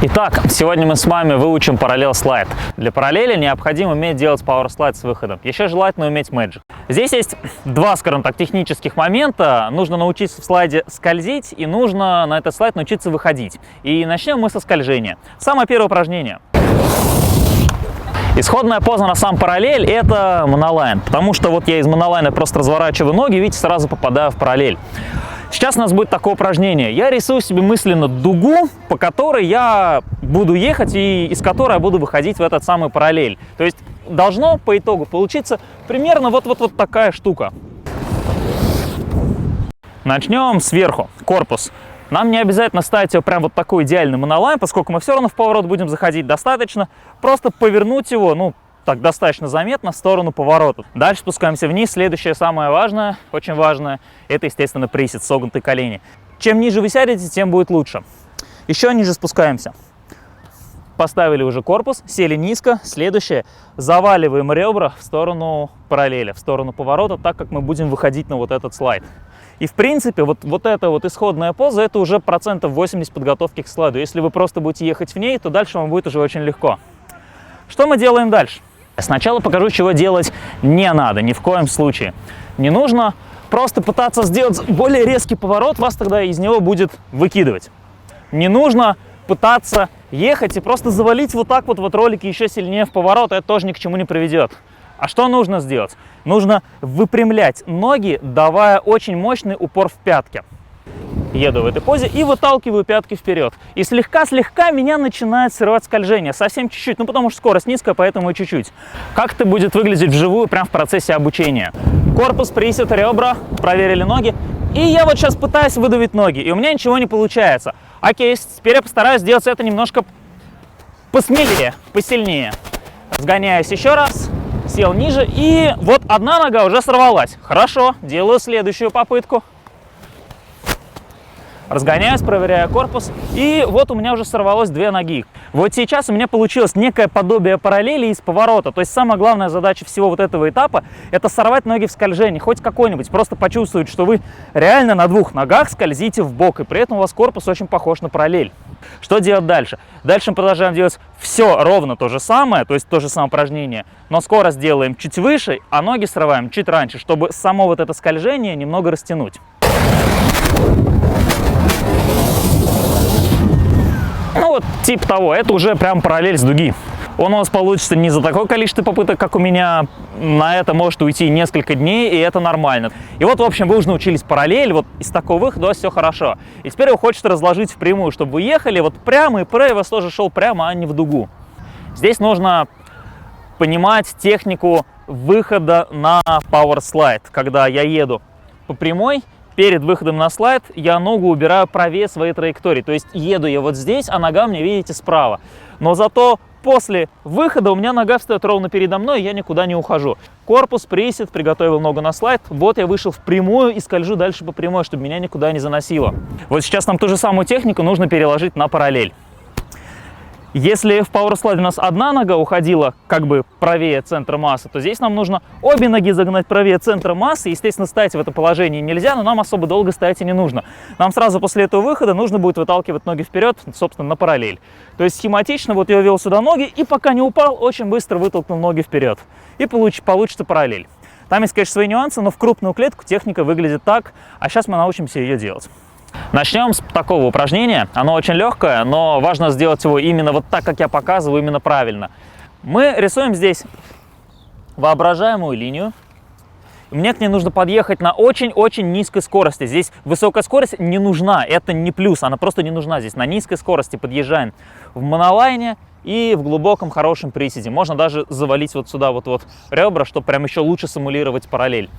Итак, сегодня мы с вами выучим параллел слайд. Для параллели необходимо уметь делать power slide с выходом. Еще желательно уметь magic. Здесь есть два, скажем так, технических момента. Нужно научиться в слайде скользить и нужно на этот слайд научиться выходить. И начнем мы со скольжения. Самое первое упражнение. Исходная поза на сам параллель — это монолайн, потому что вот я из монолайна просто разворачиваю ноги, видите, сразу попадаю в параллель. Сейчас у нас будет такое упражнение. Я рисую себе мысленно дугу, по которой я буду ехать и из которой я буду выходить в этот самый параллель. То есть должно по итогу получиться примерно вот такая штука. Начнем сверху. Корпус. Нам не обязательно ставить его прям вот такой идеальный монолайн, поскольку мы все равно в поворот будем заходить. Достаточно просто повернуть его, так достаточно заметно, в сторону поворота. Дальше спускаемся вниз. Следующее, самое важное, очень важное, это, естественно, присед, согнутые колени. Чем ниже вы сядете, тем будет лучше. Еще ниже спускаемся. Поставили уже корпус, сели низко. Следующее, заваливаем ребра в сторону параллели, в сторону поворота, так как мы будем выходить на вот этот слайд. И в принципе, вот эта вот исходная поза, это уже 80% подготовки к слайду. Если вы просто будете ехать в ней, то дальше вам будет уже очень легко. Что мы делаем дальше? Сначала покажу, чего делать не надо, ни в коем случае. Не нужно просто пытаться сделать более резкий поворот, вас тогда из него будет выкидывать. Не нужно пытаться ехать и просто завалить вот так вот ролики еще сильнее в поворот, это тоже ни к чему не приведет. А что нужно сделать? Нужно выпрямлять ноги, давая очень мощный упор в пятки. Еду в этой позе и выталкиваю пятки вперед. И слегка-слегка меня начинает срывать скольжение. Совсем чуть-чуть, потому что скорость низкая, поэтому и чуть-чуть. Как это будет выглядеть вживую прямо в процессе обучения? Корпус, присед, ребра, проверили ноги. И я вот сейчас пытаюсь выдавить ноги, и у меня ничего не получается. Окей, теперь я постараюсь сделать это немножко посмелее, посильнее. Сгоняюсь еще раз, сел ниже, и вот одна нога уже сорвалась. Хорошо, делаю следующую попытку. Разгоняюсь, проверяю корпус, и вот у меня уже сорвалось две ноги. Вот сейчас у меня получилось некое подобие параллели из поворота. То есть самая главная задача всего вот этого этапа – это сорвать ноги в скольжении, хоть какой-нибудь. Просто почувствовать, что вы реально на двух ногах скользите в бок, и при этом у вас корпус очень похож на параллель. Что делать дальше? Дальше мы продолжаем делать все ровно то же самое, то есть то же самое упражнение, но скорость делаем чуть выше, а ноги срываем чуть раньше, чтобы само вот это скольжение немного растянуть. Вот типа того, это уже прям параллель с дуги. Он у вас получится не за такое количество попыток, как у меня. На это может уйти несколько дней, и это нормально. И вот, в общем, вы уже научились параллель, вот из такого выхода у вас все хорошо. И теперь его хочется разложить в прямую, чтобы вы ехали вот прямо, и прей у вас тоже шел прямо, а не в дугу. Здесь нужно понимать технику выхода на power slide. Когда я еду по прямой, перед выходом на слайд я ногу убираю правее своей траектории. То есть еду я вот здесь, а нога мне, видите, справа. Но зато после выхода у меня нога встает ровно передо мной, и я никуда не ухожу. Корпус, присед, приготовил ногу на слайд. Вот я вышел в прямую и скольжу дальше по прямой, чтобы меня никуда не заносило. Вот сейчас нам ту же самую технику нужно переложить на параллель. Если в Power Slide у нас одна нога уходила как бы правее центра массы, то здесь нам нужно обе ноги загнать правее центра массы. Естественно, стоять в это положение нельзя, но нам особо долго стоять и не нужно. Нам сразу после этого выхода нужно будет выталкивать ноги вперед, собственно, на параллель. То есть схематично вот я ввел сюда ноги и пока не упал, очень быстро вытолкнул ноги вперед. И получится параллель. Там есть, конечно, свои нюансы, но в крупную клетку техника выглядит так, а сейчас мы научимся ее делать. Начнем с такого упражнения. Оно очень легкое, но важно сделать его именно вот так, как я показываю, именно правильно. Мы рисуем здесь воображаемую линию. Мне к ней нужно подъехать на очень-очень низкой скорости. Здесь высокая скорость не нужна, это не плюс, она просто не нужна. Здесь на низкой скорости подъезжаем в монолайне и в глубоком хорошем приседе. Можно даже завалить вот сюда вот ребра, чтобы прям еще лучше симулировать параллель.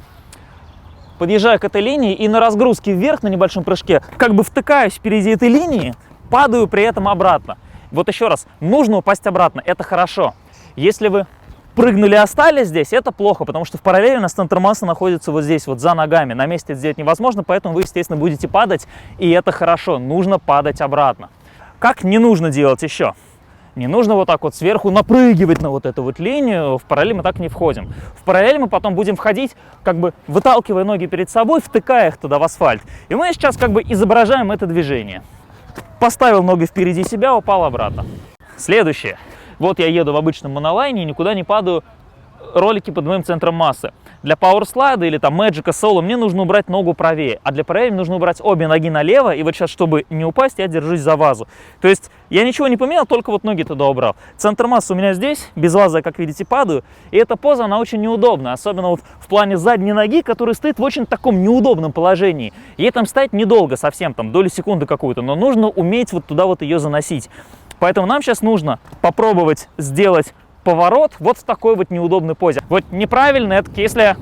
Подъезжаю к этой линии и на разгрузке вверх на небольшом прыжке как бы втыкаюсь впереди этой линии, падаю при этом обратно. Вот еще раз, нужно упасть обратно, это хорошо. Если вы прыгнули и остались здесь, это плохо, потому что в параллели у нас центр массы находится вот здесь, вот за ногами. На месте это сделать невозможно, поэтому вы, естественно, будете падать, и это хорошо, нужно падать обратно. Как не нужно делать еще? Не нужно вот так вот сверху напрыгивать на вот эту вот линию, в параллель мы так не входим. В параллель мы потом будем входить, как бы выталкивая ноги перед собой, втыкая их туда в асфальт. И мы сейчас как бы изображаем это движение. поставил ноги впереди себя, упал обратно. Следующее. Вот я еду в обычном монолайне и никуда не падаю, ролики под моим центром массы. Для пауэрслайда или там Magic Solo мне нужно убрать ногу правее, а для параллели нужно убрать обе ноги налево, и вот сейчас, чтобы не упасть, я держусь за вазу. То есть я ничего не поменял, только вот ноги туда убрал. Центр массы у меня здесь, без вазы я, как видите, падаю, и эта поза, она очень неудобная, особенно вот в плане задней ноги, которая стоит в очень таком неудобном положении. Ей там стоять недолго совсем, там долю секунды какую-то, но нужно уметь вот туда вот ее заносить. Поэтому нам сейчас нужно попробовать сделать поворот вот в такой вот неудобной позе. Вот неправильно это, если я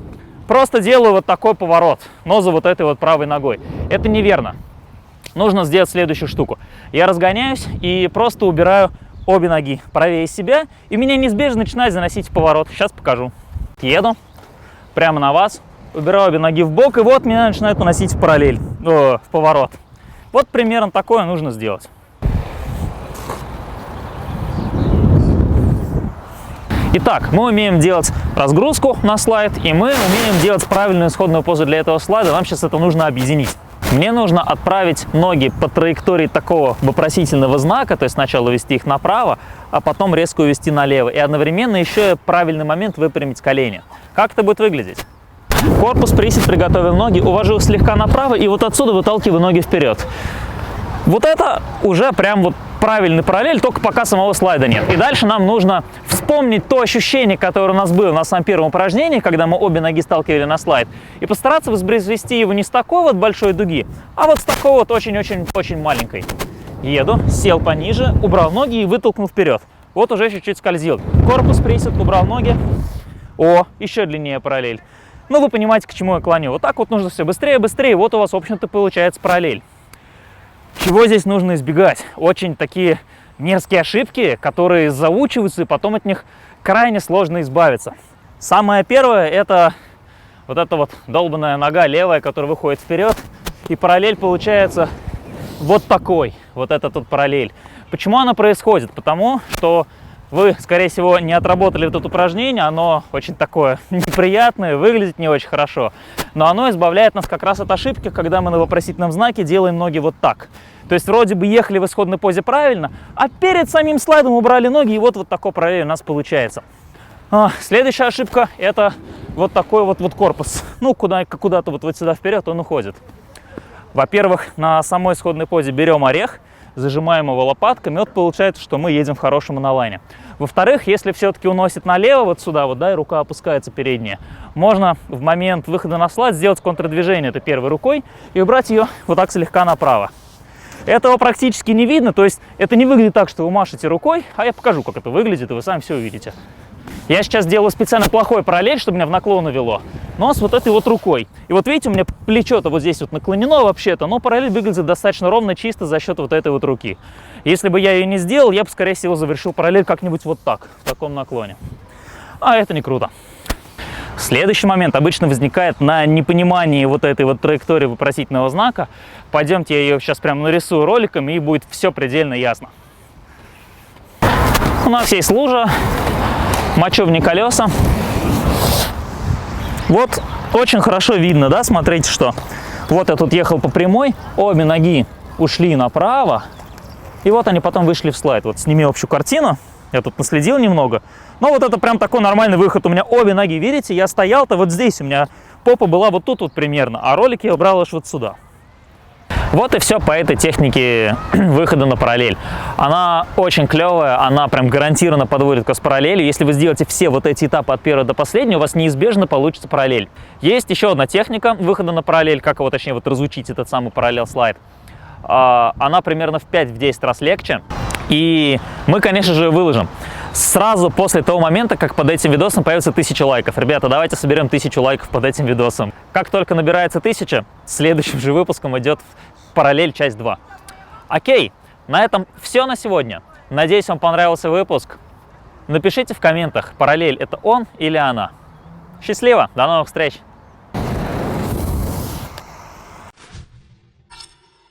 просто делаю вот такой поворот, но за вот этой вот правой ногой. Это неверно. Нужно сделать следующую штуку. Я разгоняюсь и просто убираю обе ноги правее себя, и меня неизбежно начинает заносить в поворот. Сейчас покажу. Еду прямо на вас, убираю обе ноги в бок, и вот меня начинает уносить в параллель, в поворот. Вот примерно такое нужно сделать. Итак, мы умеем делать разгрузку на слайд, и мы умеем делать правильную исходную позу для этого слайда. Нам сейчас это нужно объединить. Мне нужно отправить ноги по траектории такого вопросительного знака, то есть сначала вести их направо, а потом резко увести налево. И одновременно еще правильный момент выпрямить колени. Как это будет выглядеть? Корпус присед, приготовил ноги, увожу их слегка направо и вот отсюда выталкиваю ноги вперед. Вот это уже прям вот правильный параллель, только пока самого слайда нет. И дальше нам нужно вспомнить то ощущение, которое у нас было на самом первом упражнении, когда мы обе ноги сталкивали на слайд, и постараться воспроизвести его не с такой вот большой дуги, а вот с такой вот очень-очень-очень маленькой. Еду, сел пониже, убрал ноги и вытолкнул вперед. Вот уже чуть-чуть скользил. Корпус присед, убрал ноги. О, еще длиннее параллель. Ну, вы понимаете, к чему я клоню. Вот так вот нужно все быстрее, быстрее. Вот у вас, в общем-то, получается параллель. Чего здесь нужно избегать? Очень такие мерзкие ошибки, которые заучиваются, и потом от них крайне сложно избавиться. Самое первое — это вот эта вот долбаная нога левая, которая выходит вперед, и параллель получается вот такой. Вот это тут параллель. Почему она происходит? Потому что вы, скорее всего, не отработали вот это упражнение, оно очень такое неприятное, выглядит не очень хорошо, но оно избавляет нас как раз от ошибки, когда мы на вопросительном знаке делаем ноги вот так. То есть вроде бы ехали в исходной позе правильно, а перед самим слайдом убрали ноги, и вот такой параллель у нас получается. Следующая ошибка — это вот такой вот корпус. Ну, куда-то вот сюда вперед он уходит. Во-первых, на самой исходной позе берем орех, зажимаем его лопатками, вот получается, что мы едем в хорошем монолайне. Во-вторых, если все-таки уносит налево, вот сюда вот, да, и рука опускается передняя, можно в момент выхода на слайд сделать контрдвижение этой первой рукой и убрать ее вот так слегка направо. Этого практически не видно, то есть это не выглядит так, что вы машете рукой, а я покажу, как это выглядит, и вы сами все увидите. Я сейчас делаю специально плохой параллель, чтобы меня в наклон увело, но с вот этой вот рукой. И вот видите, у меня плечо-то вот здесь вот наклонено вообще-то, но параллель выглядит достаточно ровно, чисто за счет вот этой вот руки. Если бы я ее не сделал, я бы, скорее всего, завершил параллель как-нибудь вот так, в таком наклоне. А это не круто. Следующий момент обычно возникает на непонимании вот этой вот траектории вопросительного знака. Пойдемте, я ее сейчас прям нарисую роликами, и будет все предельно ясно. У нас есть лужа, мочу в ней колеса. Вот очень хорошо видно, да, смотрите, что вот я тут ехал по прямой, обе ноги ушли направо, и вот они потом вышли в слайд. Вот сними общую картину, я тут наследил немного, но вот это прям такой нормальный выход. У меня обе ноги, видите, я стоял-то вот здесь, у меня попа была вот тут вот примерно, а ролик я убрал аж вот сюда. Вот и все по этой технике выхода на параллель. Она очень клевая, она прям гарантированно подводит к параллели. Если вы сделаете все вот эти этапы от первого до последнего, у вас неизбежно получится параллель. Есть еще одна техника выхода на параллель, как его, точнее, вот разучить этот самый параллель слайд. Она примерно в 5-10 раз легче. И мы, конечно же, выложим сразу после того момента, как под этим видосом появится 1000 лайков. Ребята, давайте соберем 1000 лайков под этим видосом. Как только набирается 1000, следующим же выпуском идет параллель часть 2. Окей, на этом все на сегодня. Надеюсь, вам понравился выпуск. Напишите в комментах, параллель — это он или она. Счастливо, до новых встреч!